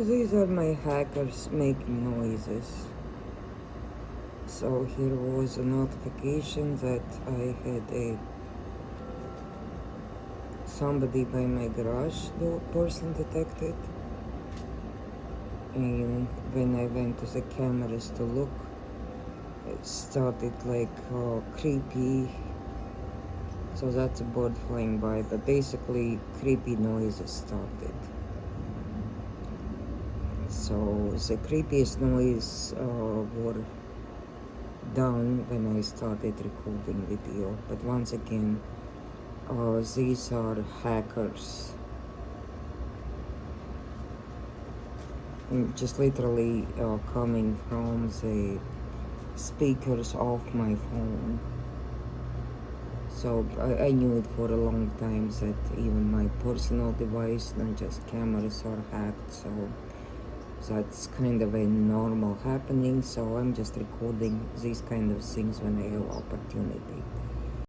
These are my hackers making noises. So here was a notification that I had somebody by my garage door person detected. And when I went to the cameras to look, it started like creepy. So that's a bird flying by, but basically creepy noises started. So the creepiest noise were done when I started recording video. But once again, these are hackers. And just literally coming from the speakers of my phone. So I knew it for a long time that even my personal device, not just cameras, are hacked. So that's kind of a normal happening. So I'm just recording these kind of things when I have opportunity.